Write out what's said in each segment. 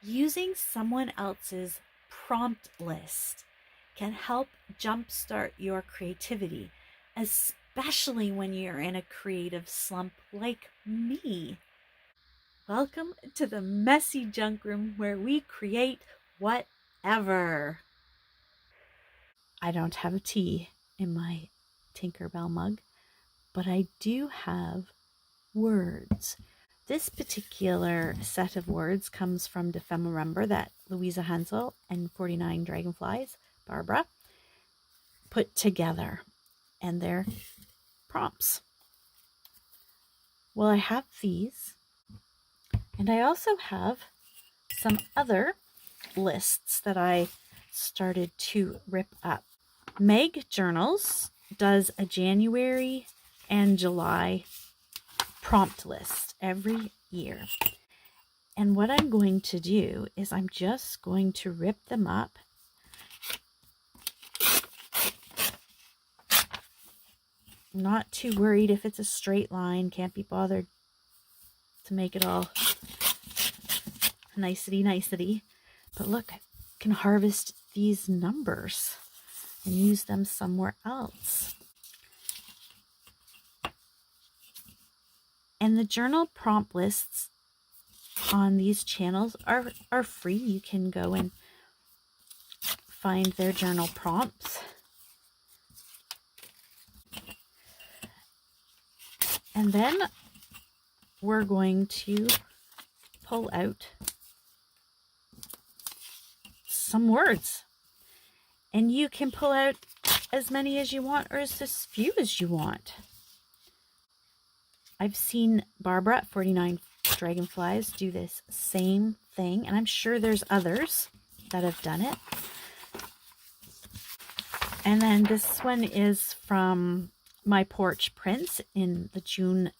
Using someone else's prompt list can help jumpstart your creativity, especially when you're in a creative slump like me. Welcome to the messy junk room where we create whatever. I don't have tea in my Tinkerbell mug, but I do have words. This particular set of words comes from Defemorember that Louisa Hensel and 49 Dragonflies, Barbara, put together, and they're prompts. Well, I have these, and I also have some other lists that I started to rip up. Meg Journals does a January and July prompt list every year. And what I'm going to do is I'm just going to rip them up I'm not too worried if it's a straight line. Can't be bothered to make it all nicety. But look, I can harvest these numbers and use them somewhere else. And the journal prompt lists on these channels are free. You can go and find their journal prompts. And then we're going to pull out some words. And you can pull out as many as you want or as few as you want. I've seen Barbara at 49 Dragonflies do this same thing, and I'm sure there's others that have done it. And then this one is from My Porch Prints in the June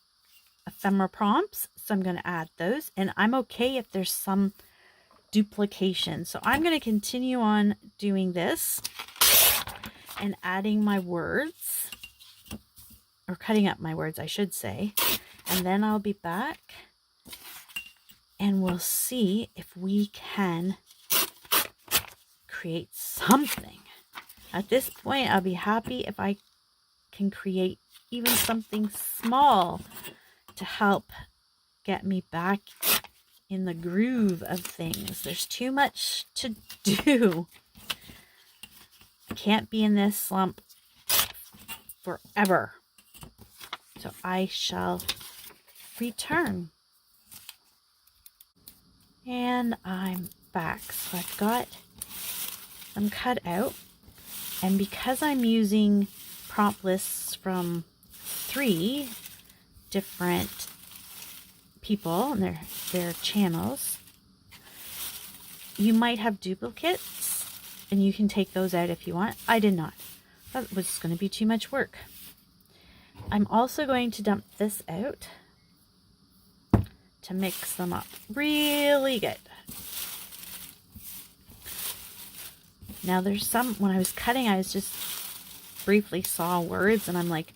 ephemera prompts, so I'm going to add those, and I'm okay if there's some duplication. So I'm going to continue on doing this and adding my words, or cutting up my words, I should say, and then I'll be back and we'll see if we can create something. At this point, I'll be happy if I can create even something small to help get me back in the groove of things. There's too much to do. I can't be in this slump forever. So I shall return. And I'm back. So I've got them cut out. And because I'm using prompt lists from 3 different people and their channels, you might have duplicates, and you can take those out if you want. I did not. That was going to be too much work. I'm also going to dump this out to mix them up really good. Now there's some, when I was cutting, I was just briefly saw words and I'm like,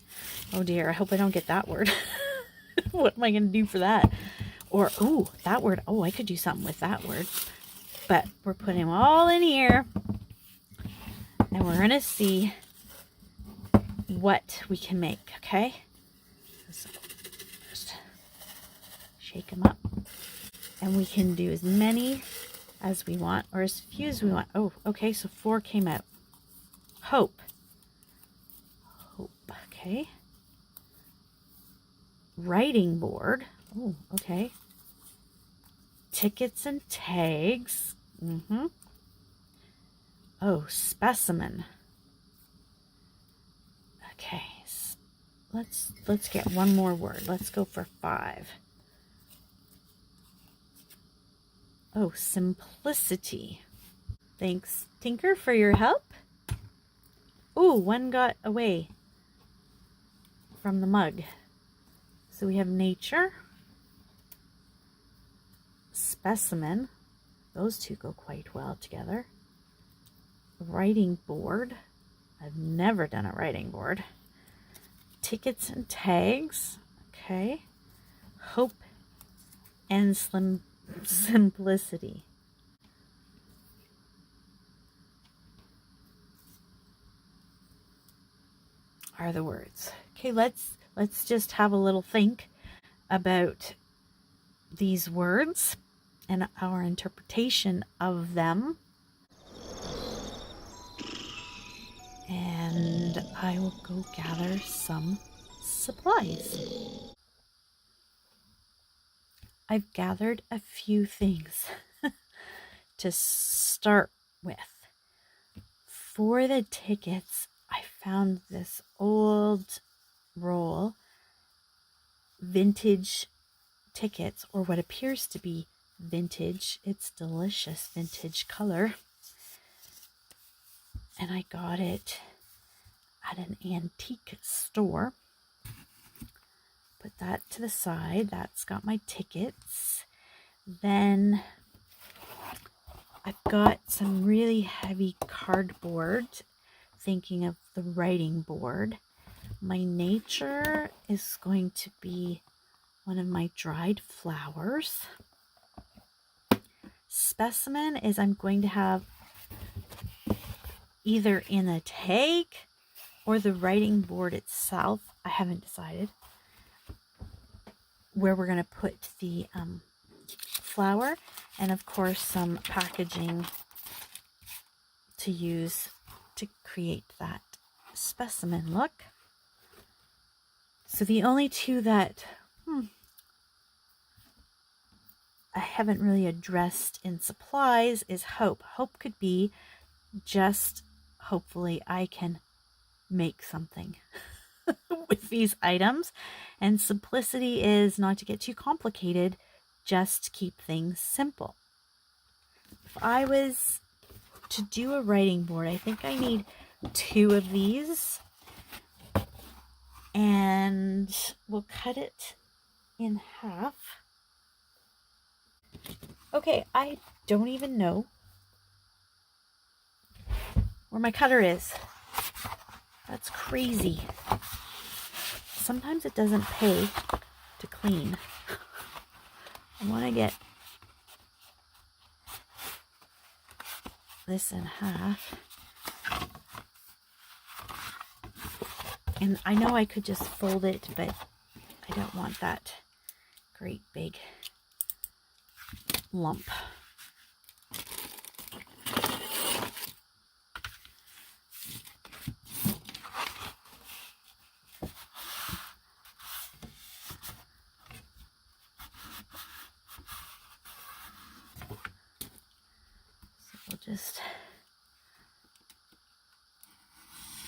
oh dear, I hope I don't get that word. What am I going to do for that? Or, oh, that word. Oh, I could do something with that word. But we're putting them all in here. And we're going to see what we can make, okay? So just shake them up. And we can do as many as we want or as few as we want. Oh, okay, so 4 came out. Hope. Hope, okay. Writing board. Oh, okay. Tickets and tags. Oh, specimen. Okay. Let's get one more word. Let's go for 5. Oh, simplicity. Thanks, Tinker, for your help. Oh, one got away from the mug. So we have nature, specimen. Those two go quite well together. Writing board. I've never done a writing board. Tickets and tags. Okay. Hope and simplicity. are the words. Okay, let's just have a little think about these words and our interpretation of them. And I will go gather some supplies. I've gathered a few things to start with. For the tickets, I found this old roll, vintage tickets, or what appears to be vintage. It's delicious vintage color. And I got it at an antique store. Put that to the side. That's got my tickets. Then I've got some really heavy cardboard, thinking of the writing board. My nature is going to be one of my dried flowers. Specimen is I'm going to have either in a tag or the writing board itself. I haven't decided where we're going to put the flower, and of course some packaging to use to create that specimen look. So the only two that I haven't really addressed in supplies is hope. Hope could be just, hopefully I can make something with these items. And simplicity is not to get too complicated, just keep things simple. If I was to do a writing board, I think I need 2 of these, and we'll cut it in half. Okay, I don't even know where my cutter is. That's crazy. Sometimes it doesn't pay to clean. I want to get this in half. And I know I could just fold it, but I don't want that great big lump. Just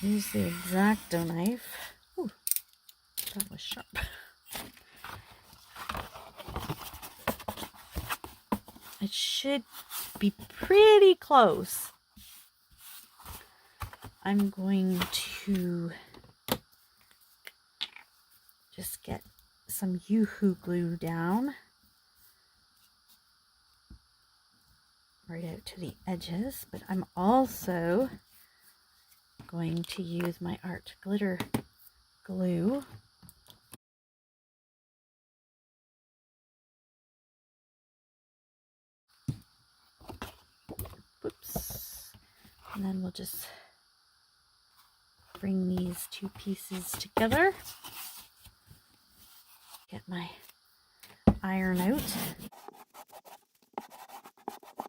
use the X-Acto knife. Ooh, that was sharp. It should be pretty close. I'm going to just get some Yoo-hoo glue down right out to the edges, but I'm also going to use my art glitter glue. Whoops. And then we'll just bring these 2 pieces together. Get my iron out.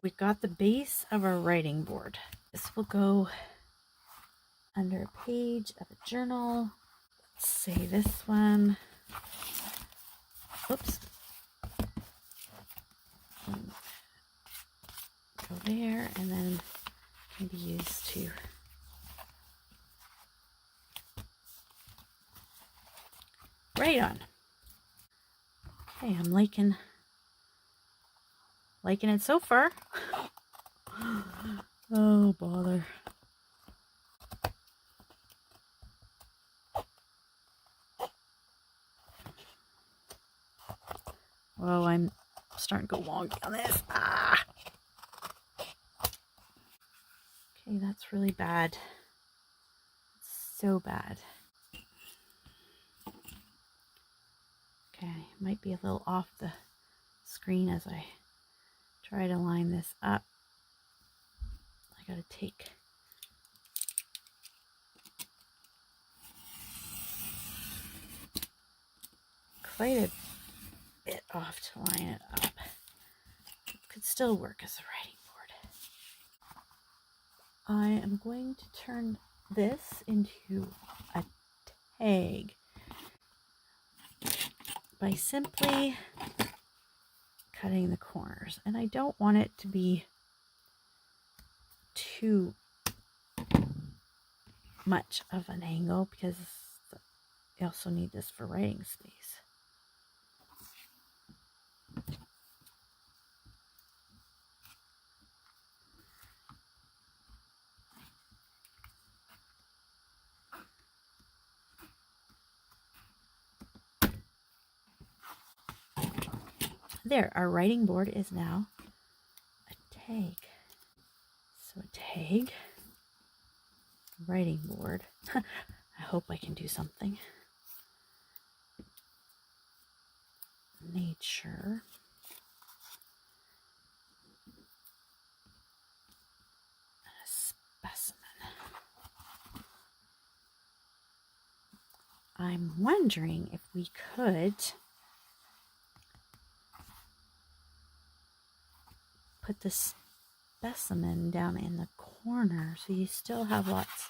We've got the base of our writing board. This will go under a page of a journal. Let's say this one. Oops. Go there, and then can be used to write on. Okay, I'm liking it so far. Oh, bother. Whoa, I'm starting to go wonky on this. Ah! Okay, that's really bad. So bad. Okay, might be a little off the screen as I try to line this up. I gotta take quite a bit off to line it up. It could still work as a writing board. I am going to turn this into a tag by simply cutting the corners. And I don't want it to be too much of an angle because you also need this for writing space. There, our writing board is now a tag. So a tag, writing board. I hope I can do something. Nature. And a specimen. I'm wondering if we could put the specimen down in the corner so you still have lots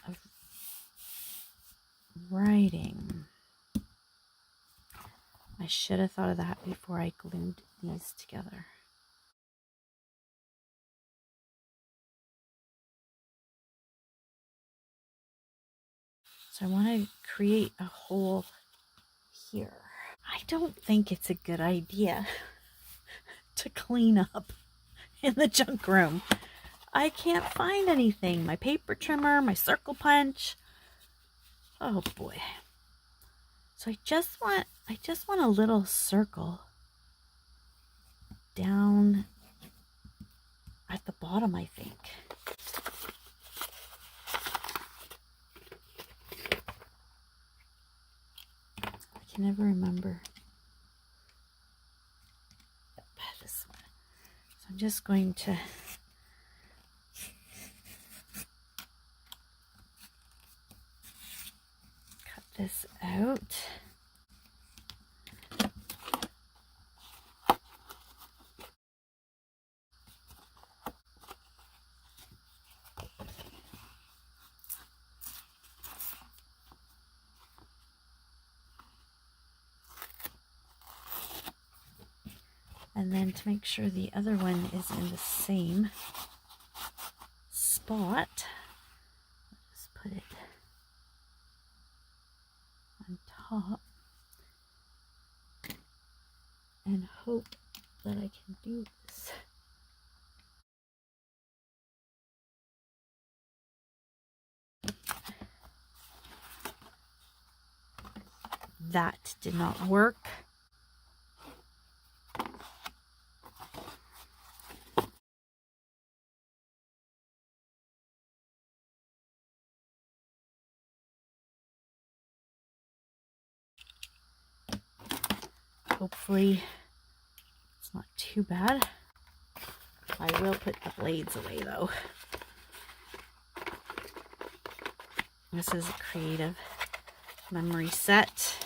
of writing. I should have thought of that before I glued these together. So I want to create a hole here. I don't think it's a good idea to clean up in the junk room. I can't find anything. My paper trimmer, my circle punch. Oh boy. So I just want a little circle down at the bottom, I think. I can never remember. Yep, this one. So I'm just going to cut this out. And then to make sure the other one is in the same spot, just put it on top and hope that I can do this. That did not work. Hopefully it's not too bad. I will put the blades away though. This is a creative memory set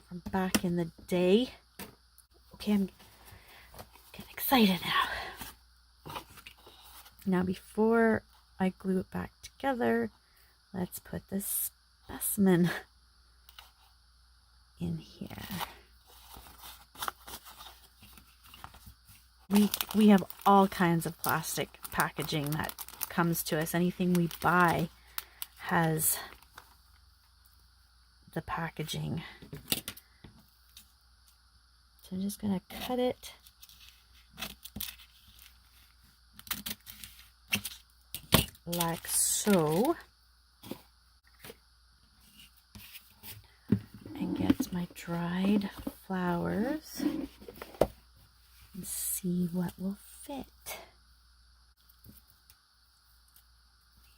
from back in the day. Okay, I'm getting excited now. Now before I glue it back together, let's put this specimen in here. We have all kinds of plastic packaging that comes to us. Anything we buy has the packaging. So I'm just going to cut it like so. And get my dried flowers and see what will fit.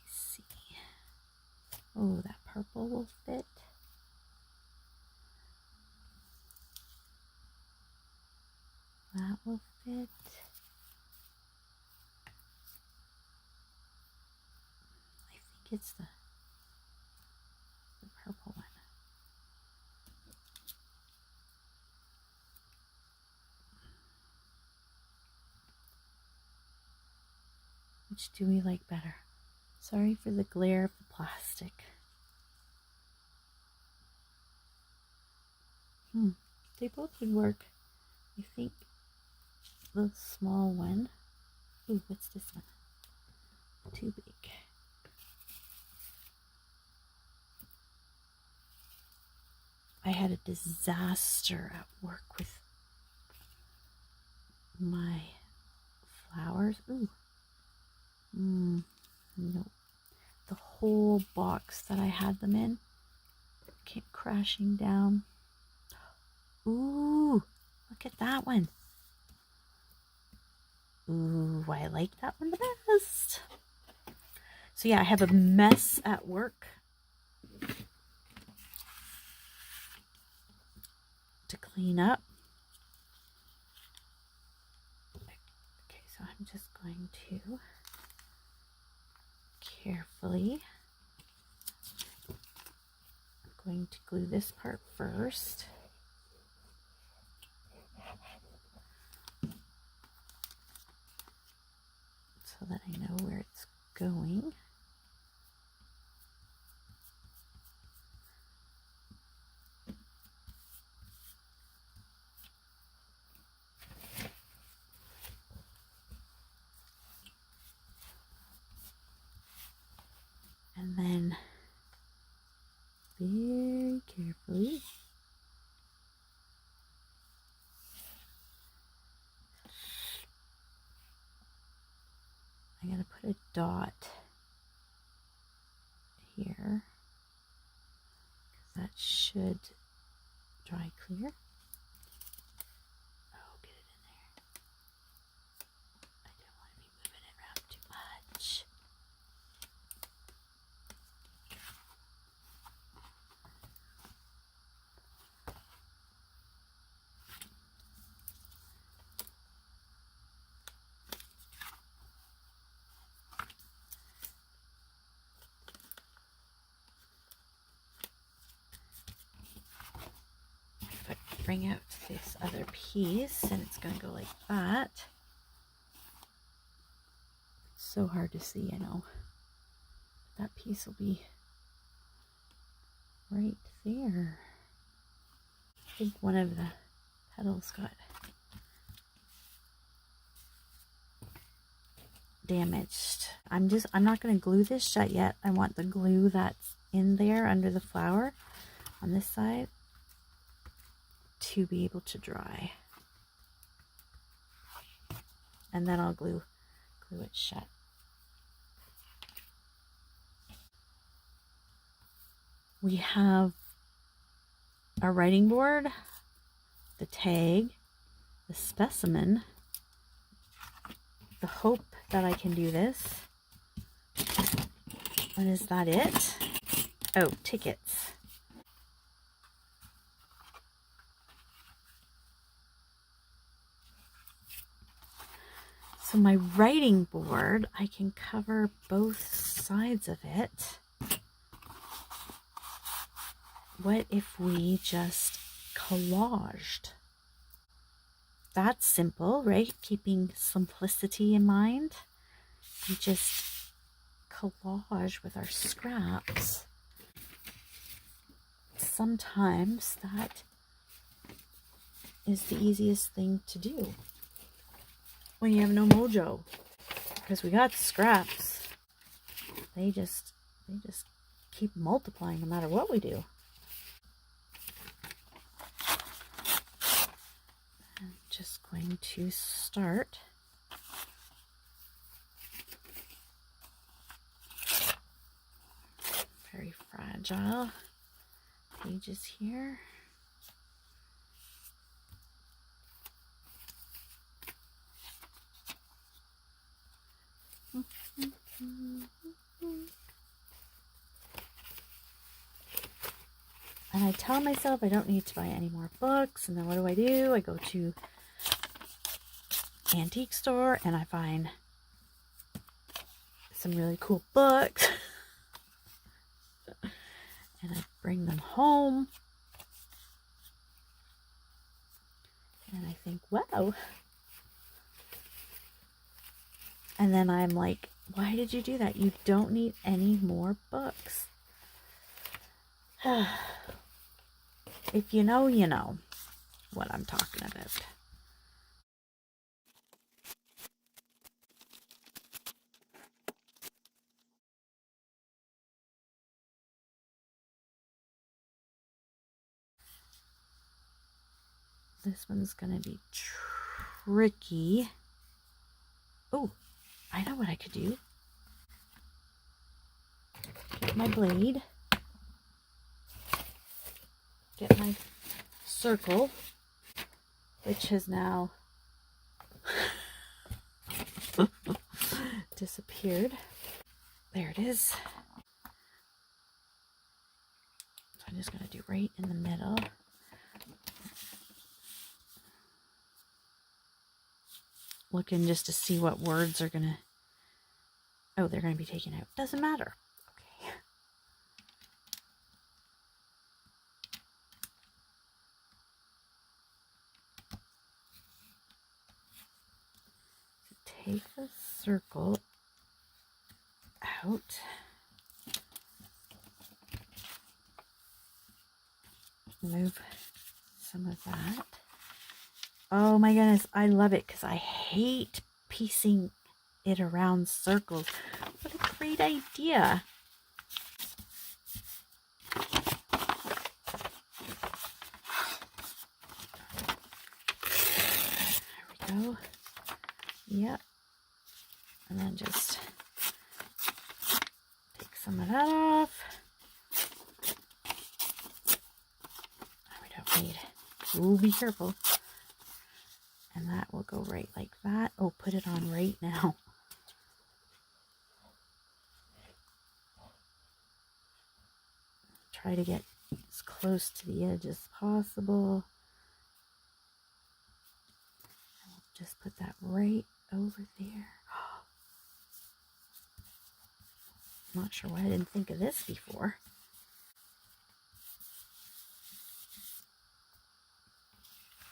Let's see. Oh, that purple will fit. That will fit. I think it's the purple one. Which do we like better? Sorry for the glare of the plastic. They both would work. I think the small one. Ooh, what's this one? Too big. I had a disaster at work with my flowers. Ooh. No. The whole box that I had them in came crashing down. Ooh, look at that one. Ooh, I like that one the best. So yeah, I have a mess at work to clean up. Okay, so I'm just going to carefully, I'm going to glue this part first. So that I know where it's going. And then very carefully I'm going to put a dot here. That should dry clear. Oh, get it in there. I don't want to be moving it around too much. If I bring out this other piece, and it's going to go like that. It's so hard to see, I know. That piece will be right there. I think one of the petals got damaged. I'm not going to glue this shut yet. I want the glue that's in there under the flower on this side to be able to dry. And then I'll glue it shut. We have our writing board, the tag, the specimen, the hope that I can do this. And is that it? Oh, tickets. So my writing board, I can cover both sides of it. What if we just collaged? That's simple, right? Keeping simplicity in mind. We just collage with our scraps. Sometimes that is the easiest thing to do when you have no mojo, because we got scraps. They just keep multiplying no matter what we do. I'm just going to start very fragile pages here. And I tell myself I don't need to buy any more books, and then what do? I go to antique store and I find some really cool books and I bring them home and I think, wow. And then I'm like Why did you do that? You don't need any more books. If you know, you know what I'm talking about. This one's going to be tricky. Oh, I know what I could do. Get my blade. Get my circle, which has now disappeared. There it is. So I'm just going to do right in the middle. Looking just to see what words are going to... Oh, they're going to be taken out. Doesn't matter. Okay. So take the circle out. Move some of that. Oh my goodness, I love it because I hate piecing it around circles. What a great idea. There we go. Yep. And then just take some of that off. We don't need. Ooh, be careful. And that will go right like that. Oh, put it on right now. Try to get as close to the edge as possible. And we'll just put that right over there. I'm not sure why I didn't think of this before.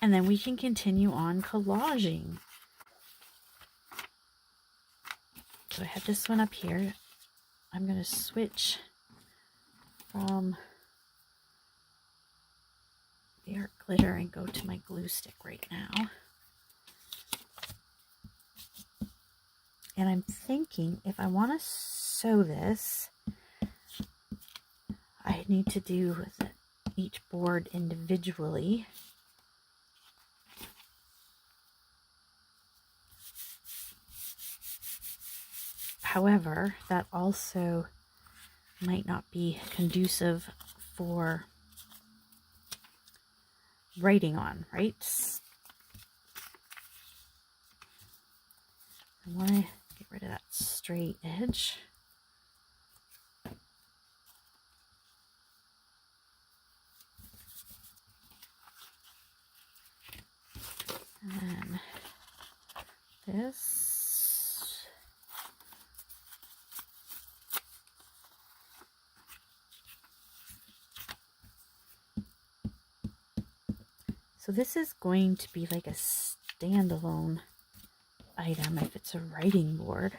And then we can continue on collaging. So I have this one up here. I'm going to switch from the art glitter and go to my glue stick right now. And I'm thinking if I want to sew this, I need to do each board individually. However, that also might not be conducive for writing on, right? I want to get rid of that straight edge. And this. So this is going to be like a standalone item if it's a writing board.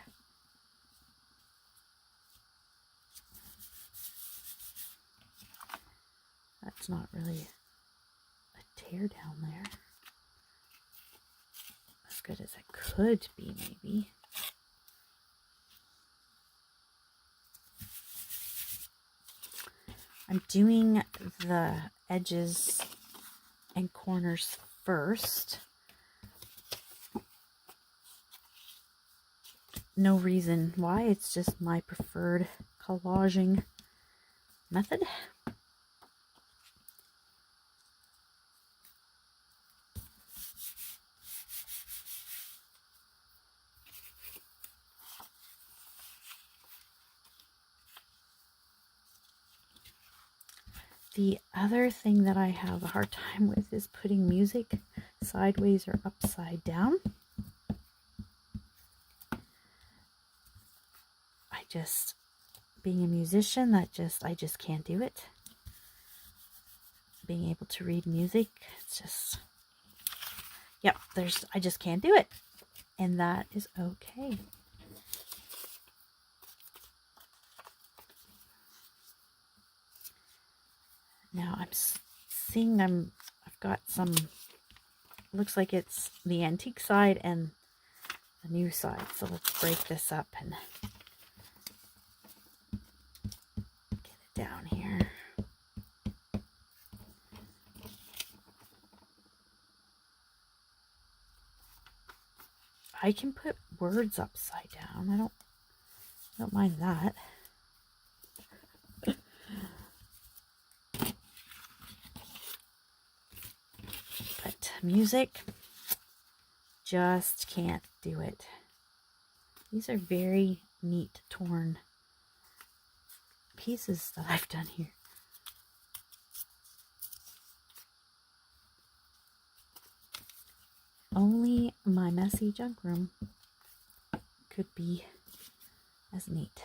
That's not really a tear down there. As good as it could be, maybe. I'm doing the edges and corners first. No reason why, it's just my preferred collaging method. The other thing that I have a hard time with is putting music sideways or upside down. Being a musician, I just can't do it. Being able to read music, it's just, yep, I just can't do it. And that is okay. seeing I've got some, looks like it's the antique side and the new side. So let's break this up and get it down here. I can put words upside down. I don't mind that. But music, just can't do it. These are very neat torn pieces that I've done here. Only my messy junk room could be as neat.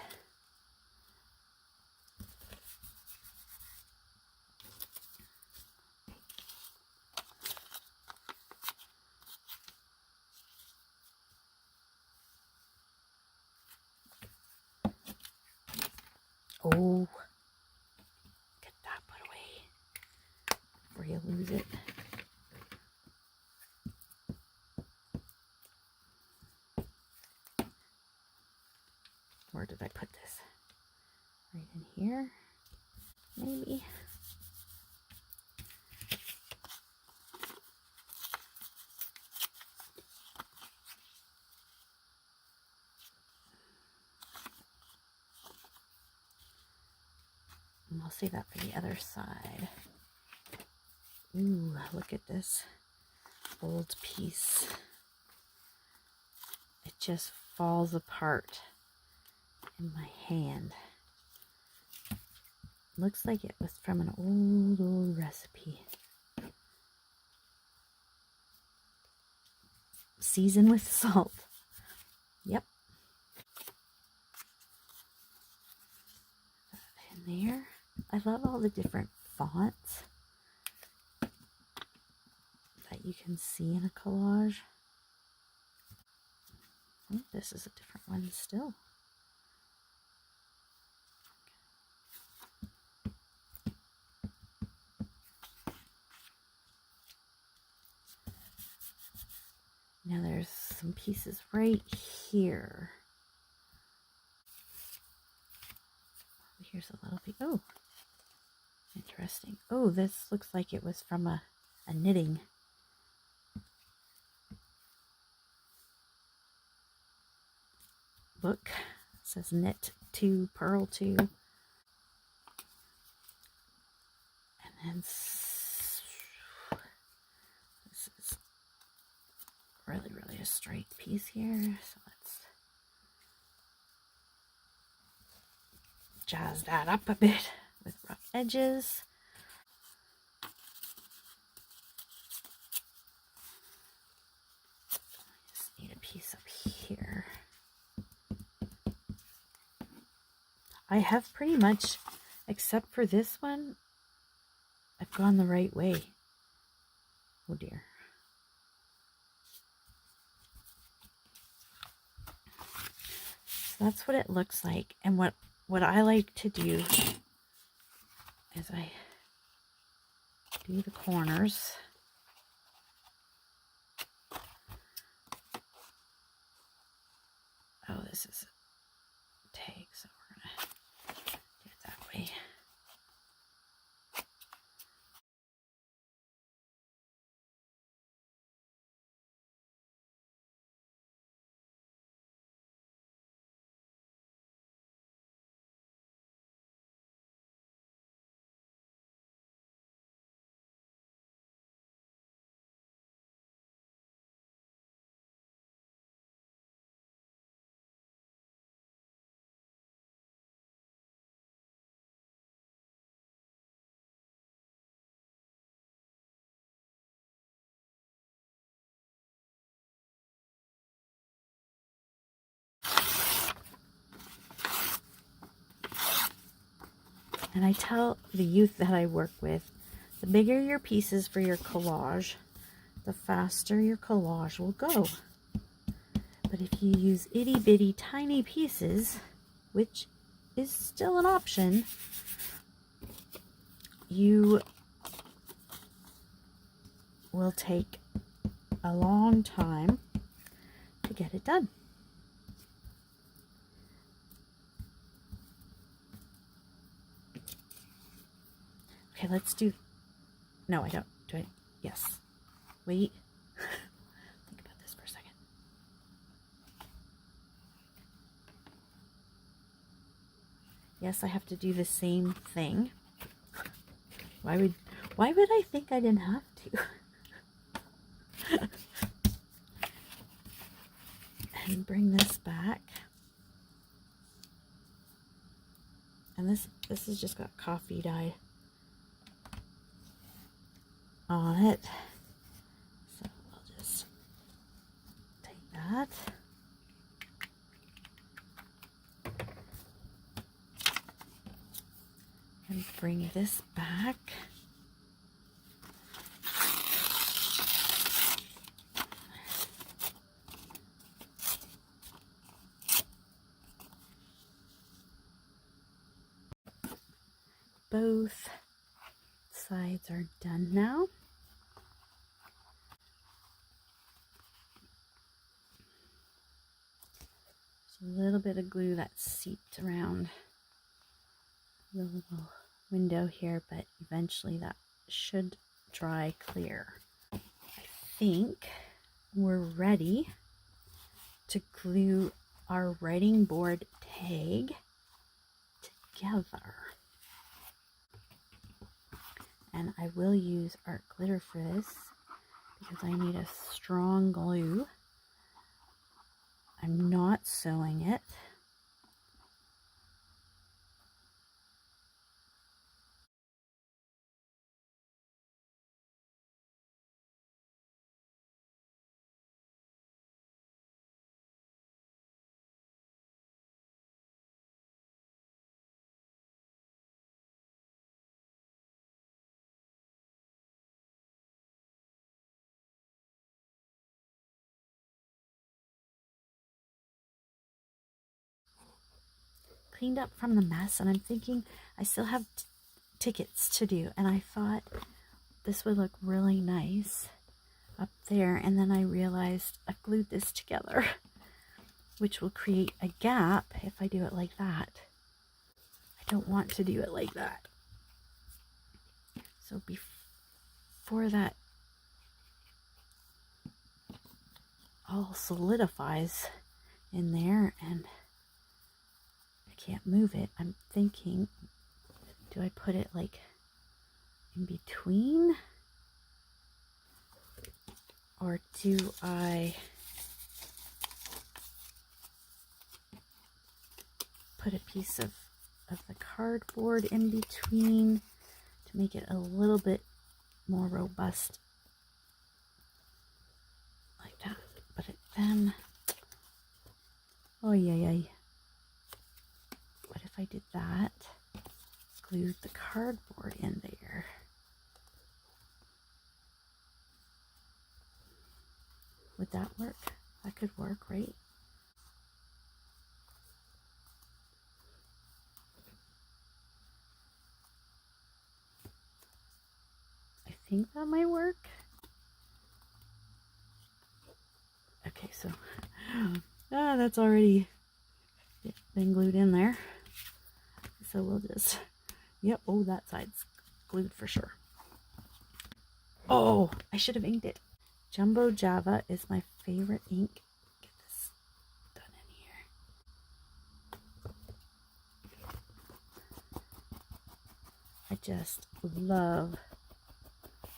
Oh, get that put away before you lose it. Where did I put this? Right in here, maybe. And I'll save that for the other side. Ooh, look at this old piece. It just falls apart in my hand. Looks like it was from an old recipe. Season with salt. Yep. That in there. I love all the different fonts that you can see in a collage. Oh, this is a different one still. Now there's some pieces right here. Here's a little bit. Oh, interesting. Oh, this looks like it was from a knitting book. It says knit 2, purl 2. And then this is really a straight piece here. So let's jazz that up a bit with rough edges. I just need a piece up here. I have pretty much, except for this one, I've gone the right way. Oh dear. So that's what it looks like. And what I like to do is I do the corners. Oh, this is a tag, so we're going to do it that way. And I tell the youth that I work with, the bigger your pieces for your collage, the faster your collage will go. But if you use itty bitty tiny pieces, which is still an option, you will take a long time to get it done. Okay, let's do, no, I don't, do I, yes, wait, think about this for a second. Yes, I have to do the same thing. Why would I think I didn't have to? And bring this back. And this has just got coffee dye on it. So I'll just take that. And bring this back. Both sides are done now. There's a little bit of glue that seeped around the little window here, but eventually that should dry clear. I think we're ready to glue our writing board tag together. And I will use art glitter for this because I need a strong glue. I'm not sewing it. Cleaned up from the mess, and I'm thinking I still have tickets to do, and I thought this would look really nice up there, and then I realized I've glued this together, which will create a gap if I do it like that. I don't want to do it like that. So before that all solidifies in there and I can't move it, I'm thinking, do I put it like in between? Or do I put a piece of the cardboard in between to make it a little bit more robust like that? But then, oh yeah. What if I did that, glued the cardboard in there? Would that work? That could work, right? I think that might work. Okay, so that's already been glued in there. So we'll just, yep, oh, that side's glued for sure. Oh, I should have inked it. Jumbo Java is my favorite ink. Get this done in here. I just love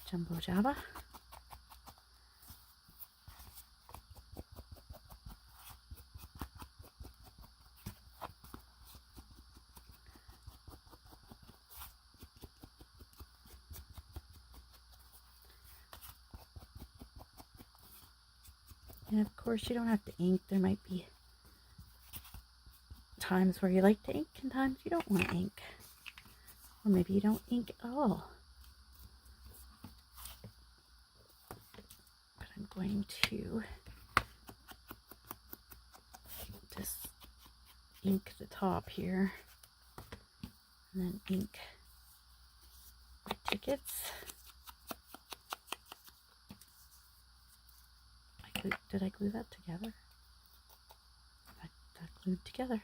Jumbo Java. And of course, you don't have to ink. There might be times where you like to ink and times you don't want to ink. Or maybe you don't ink at all. But I'm going to just ink the top here. And then ink my tickets. Did I glue that together? That glued together.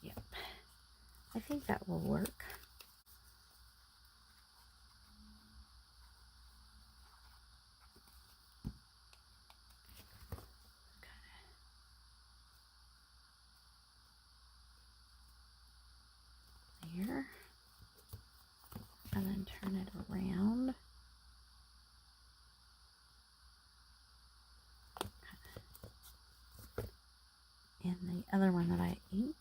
Yep. I think that will work. Here. And then turn it around. And the other one that I inked.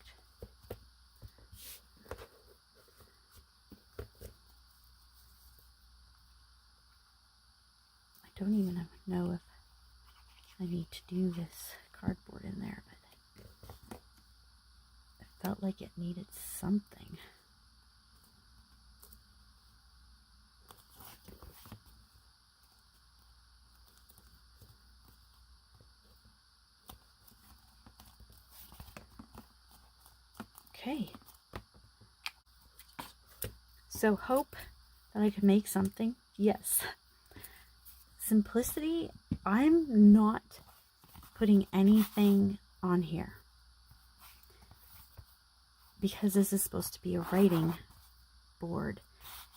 I don't even know if I need to do this cardboard in there, but it felt like it needed something. Okay. So hope that I can make something. Yes. Simplicity, I'm not putting anything on here because this is supposed to be a writing board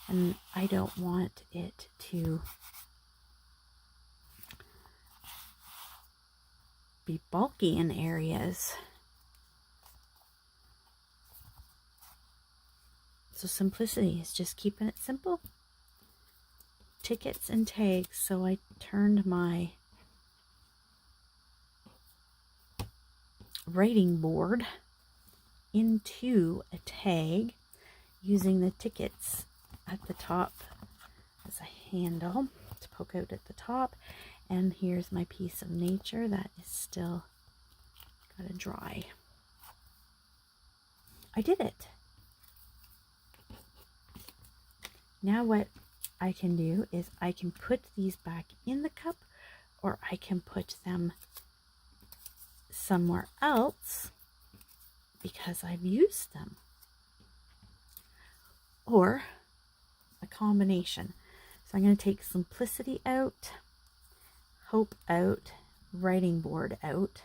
and I don't want it to be bulky in areas. So simplicity is just keeping it simple. Tickets and tags. So I turned my writing board into a tag using the tickets at the top as a handle to poke out at the top. And here's my piece of nature that is still gotta dry. I did it. Now what I can do is I can put these back in the cup, or I can put them somewhere else because I've used them, or a combination. So I'm going to take simplicity out, hope out, writing board out.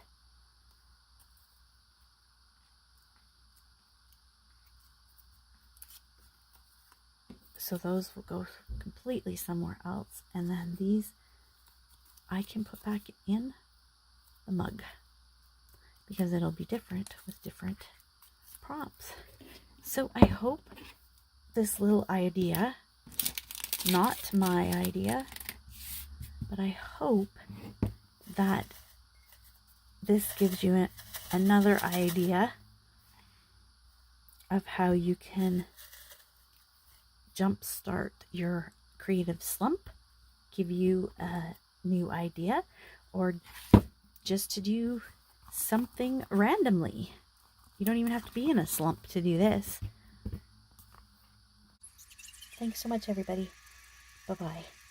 So those will go completely somewhere else. And then these I can put back in the mug because it'll be different with different prompts. So I hope this little idea, not my idea, but I hope that this gives you another idea of how you can jumpstart your creative slump, give you a new idea, or just to do something randomly. You don't even have to be in a slump to do this. Thanks so much, everybody. Bye-bye.